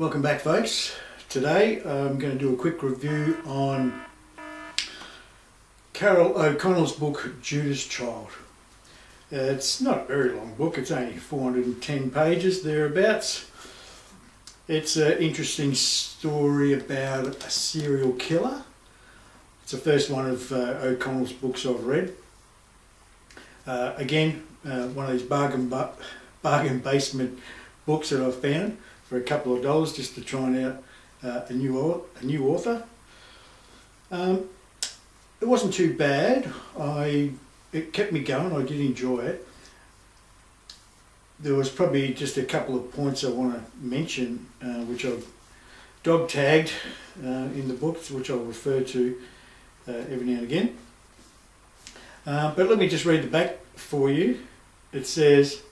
Welcome back, folks. Today I'm going to do a quick review on Carol O'Connell's book Judas Child. It's not a very long book, it's only 410 pages thereabouts. It's an interesting story about a serial killer. It's the first one of O'Connell's books I've read. Again, one of these bargain basement books that I've found for a couple of dollars just to try out a new author. It wasn't too bad. It kept me going. I did enjoy it. There was probably just a couple of points I want to mention, which I've dog tagged in the books, which I'll refer to every now and again. But let me just read the back for you. It says,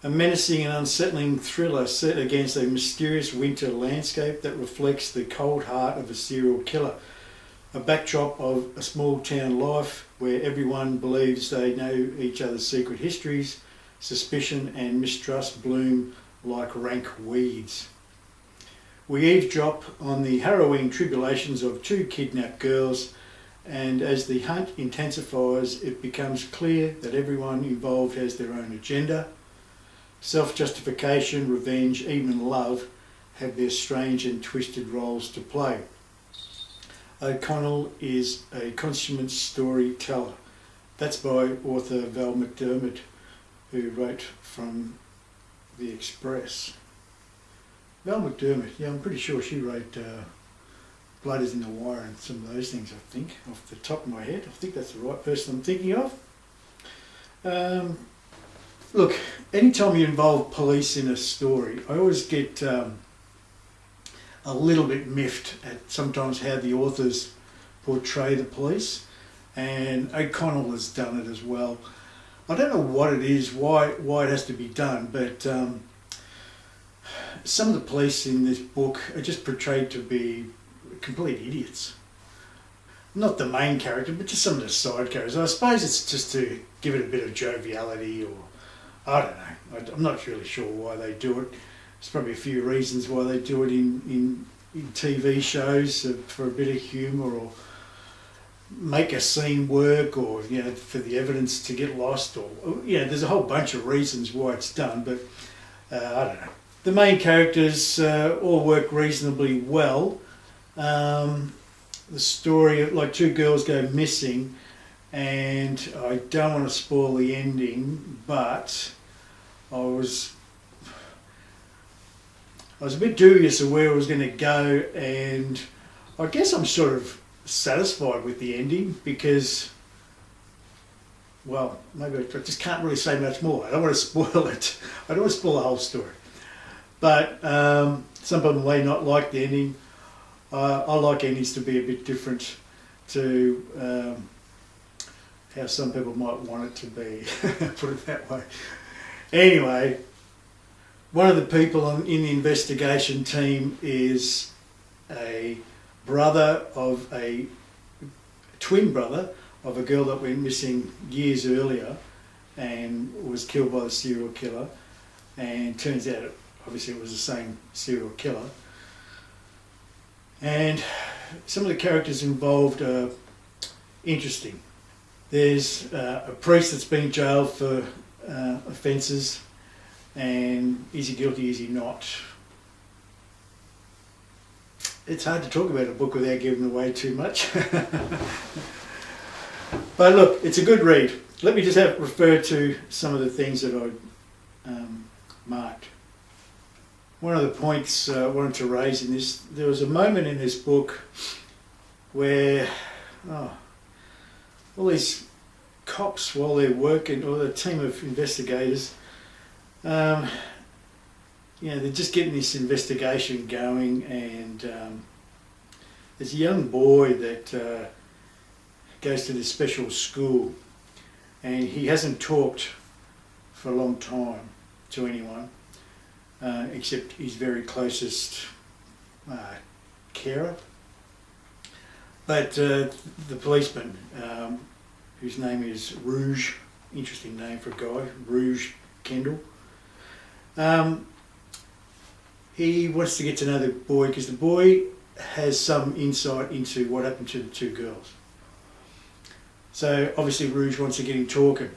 a menacing and unsettling thriller set against a mysterious winter landscape that reflects the cold heart of a serial killer. A backdrop of a small town life where everyone believes they know each other's secret histories. Suspicion and mistrust bloom like rank weeds. We eavesdrop on the harrowing tribulations of two kidnapped girls, and as the hunt intensifies, it becomes clear that everyone involved has their own agenda. Self-justification, revenge, even love have their strange and twisted roles to play. O'Connell is a consummate storyteller. That's by author Val McDermid, who wrote from The Express. Val McDermid, yeah, I'm pretty sure she wrote Blood is in the Wire and some of those things, I think, off the top of my head. I think that's the right person I'm thinking of. Look, anytime you involve police in a story, I always get a little bit miffed at sometimes how the authors portray the police, and O'Connell has done it as well. I don't know what it is, why it has to be done, but some of the police in this book are just portrayed to be complete idiots. Not the main character, but just some of the side characters. I suppose it's just to give it a bit of joviality, or I don't know. I'm not really sure why they do it. There's probably a few reasons why they do it in TV shows, for a bit of humour, or make a scene work, or for the evidence to get lost, or there's a whole bunch of reasons why it's done. But I don't know. The main characters all work reasonably well. The story of like two girls go missing, and I don't want to spoil the ending, but I was a bit dubious of where it was going to go, and I guess I'm sort of satisfied with the ending because, well, maybe I just can't really say much more. I don't want to spoil it. I don't want to spoil the whole story. But some people may not like the ending. I like endings to be a bit different to how some people might want it to be, put it that way. Anyway, one of the people in the investigation team is a twin brother of a girl that went missing years earlier and was killed by the serial killer, and turns out obviously it was the same serial killer. And some of the characters involved are interesting. There's a priest that's been jailed for offences, and is he guilty, is he not? It's hard to talk about a book without giving away too much. But look, it's a good read. Let me just refer to some of the things that I marked. One of the points I wanted to raise in this, there was a moment in this book where all these cops, while they're working, or the team of investigators, they're just getting this investigation going, and there's a young boy that goes to this special school, and he hasn't talked for a long time to anyone, except his very closest carer. But the policeman, whose name is Rouge, interesting name for a guy, Rouge Kendall, he wants to get to know the boy because the boy has some insight into what happened to the two girls. So obviously Rouge wants to get him talking.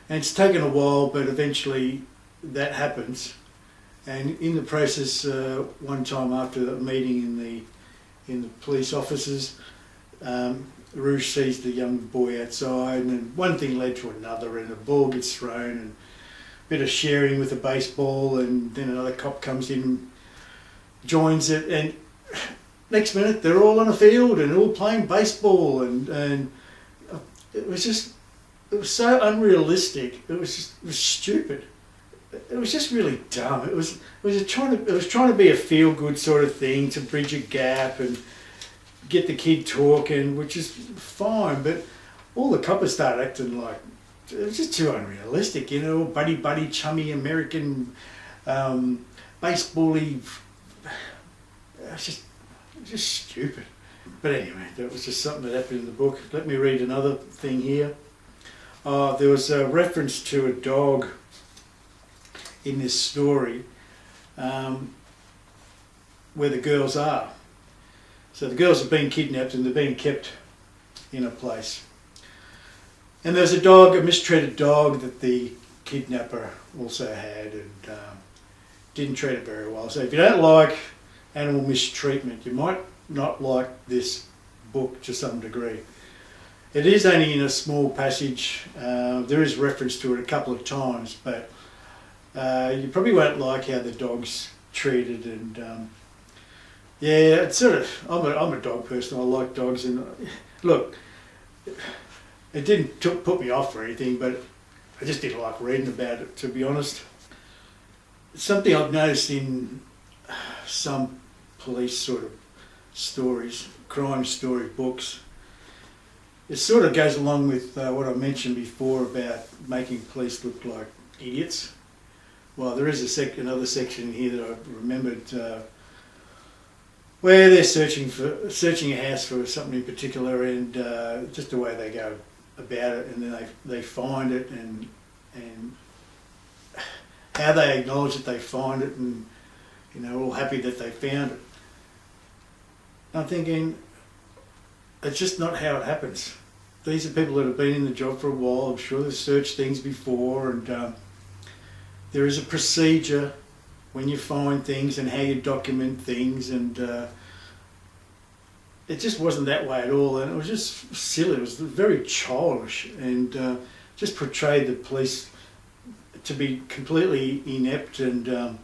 And it's taken a while, but eventually that happens. And in the process, one time after a meeting in the police offices, Rouge sees the young boy outside, and then one thing led to another, and a ball gets thrown, and a bit of sharing with a baseball, and then another cop comes in and joins it, and next minute they're all on a field and all playing baseball, and it was so unrealistic. It was stupid. It was just really dumb. It was trying to be a feel-good sort of thing to bridge a gap and get the kid talking, which is fine. But all the coppers started acting like it was just too unrealistic, you know, buddy, chummy American baseball-y. It was just stupid. But anyway, that was just something that happened in the book. Let me read another thing here. There was a reference to a dog in this story where the girls are. So the girls have been kidnapped and they're being kept in a place. And there's a dog, a mistreated dog that the kidnapper also had, and didn't treat it very well. So if you don't like animal mistreatment, you might not like this book to some degree. It is only in a small passage. There is reference to it a couple of times, but you probably won't like how the dog's treated. And yeah, it's sort of. I'm a dog person. I like dogs, and look, it didn't put me off or anything, but I just didn't like reading about it, to be honest. It's something I've noticed in some police sort of stories, crime story books. It sort of goes along with what I mentioned before about making police look like idiots. Well, there is another section here that I remembered where they're searching a house for something in particular, and just the way they go about it, and then they find it, and how they acknowledge that they find it, and you know, all happy that they found it. I'm thinking, it's just not how it happens. These are people that have been in the job for a while. I'm sure they've searched things before, and there is a procedure when you find things and how you document things, and it just wasn't that way at all, and it was just silly. It was very childish, and just portrayed the police to be completely inept and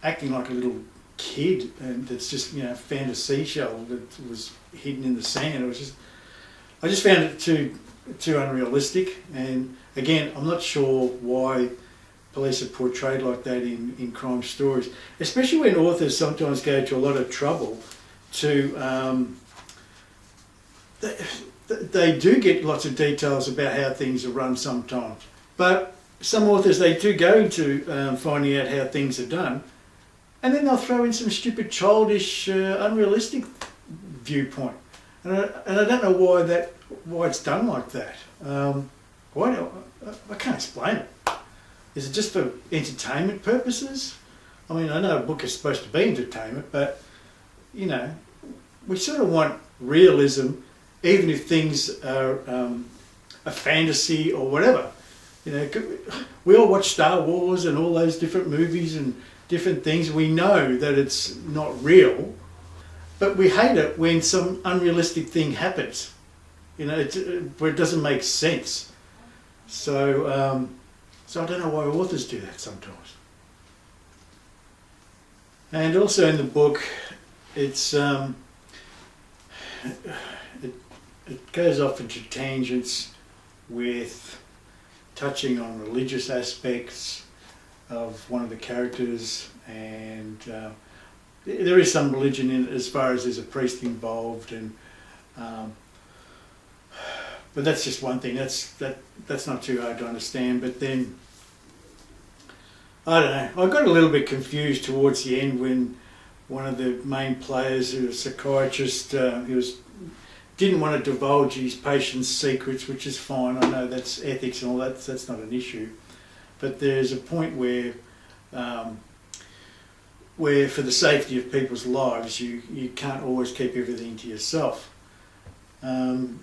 acting like a little kid, and that's just, you know, found a seashell that was hidden in the sand. I just found it too unrealistic, and again, I'm not sure why police are portrayed like that in crime stories, especially when authors sometimes go to a lot of trouble to they do get lots of details about how things are run sometimes, but some authors, they do go into finding out how things are done, and then they'll throw in some stupid, childish, unrealistic viewpoint, and I don't know why it's done like that. I can't explain it. Is it just for entertainment purposes? I mean, I know a book is supposed to be entertainment, but you know, we sort of want realism, even if things are a fantasy or whatever. You know, we all watch Star Wars and all those different movies and different things. We know that it's not real, but we hate it when some unrealistic thing happens. You know, where it doesn't make sense. So I don't know why authors do that sometimes. And also in the book, it's it goes off into tangents with touching on religious aspects of one of the characters, and there is some religion in it as far as there's a priest involved, and but that's just one thing. That's not too hard to understand. But then I don't know. I got a little bit confused towards the end when one of the main players, who was a psychiatrist, didn't want to divulge his patient's secrets, which is fine. I know that's ethics and all that. That's not an issue. But there's a point where where for the safety of people's lives you can't always keep everything to yourself.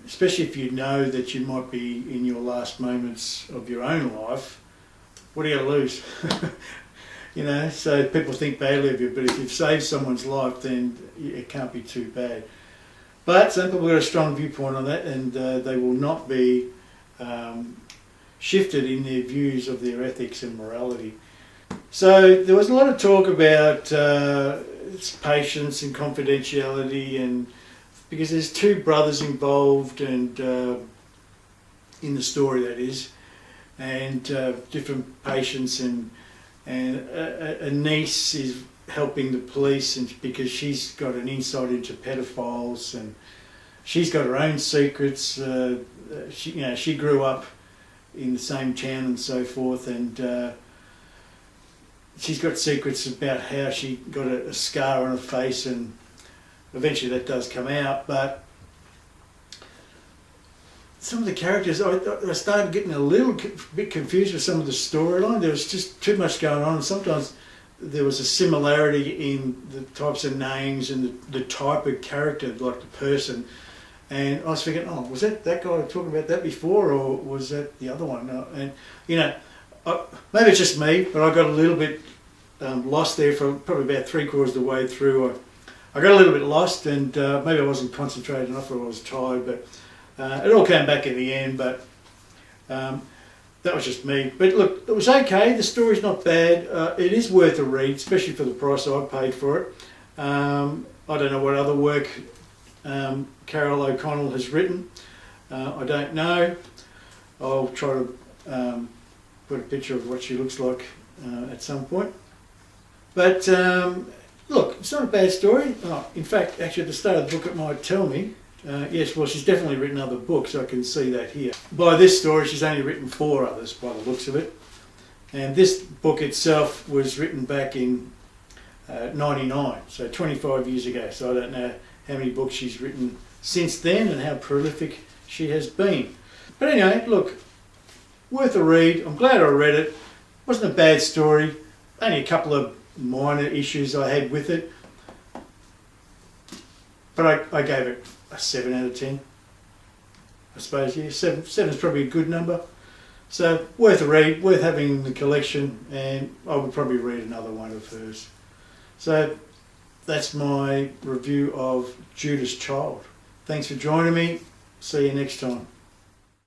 Especially if you know that you might be in your last moments of your own life. What are you going to lose? You know, so people think badly of you, but if you've saved someone's life, then it can't be too bad. But some people have got a strong viewpoint on that, and they will not be shifted in their views of their ethics and morality. So there was a lot of talk about patience and confidentiality, and because there's two brothers involved, and in the story that is, and different patients, and a niece is helping the police, and because she's got an insight into pedophiles, and she's got her own secrets. She grew up in the same town and so forth, and she's got secrets about how she got a scar on her face, and eventually that does come out. But some of the characters, I started getting a little bit confused with some of the storyline. There was just too much going on, and sometimes there was a similarity in the types of names and the type of character, like the person. And I was thinking, oh, was that guy talking about that before, or was that the other one? And maybe it's just me, but I got a little bit lost there for probably about 3/4 of the way through. I got a little bit lost, and maybe I wasn't concentrated enough, or I was tired, but it all came back in the end. But that was just me. But look, it was okay. The story's not bad. It is worth a read, especially for the price I paid for it. I don't know what other work Carol O'Connell has written. I don't know. I'll try to put a picture of what she looks like at some point. But look, it's not a bad story. In fact, actually at the start of the book it might tell me. Yes, well, she's definitely written other books. I can see that here. By this story, she's only written 4 others by the looks of it. And this book itself was written back in 99, so 25 years ago. So I don't know how many books she's written since then and how prolific she has been. But anyway, look, worth a read. I'm glad I read it. Wasn't a bad story. Only a couple of minor issues I had with it. But I gave it a 7 out of 10. I suppose, yeah, 7 is probably a good number. So worth a read, worth having in the collection, and I would probably read another one of hers. So that's my review of Judas Child. Thanks for joining me. See you next time.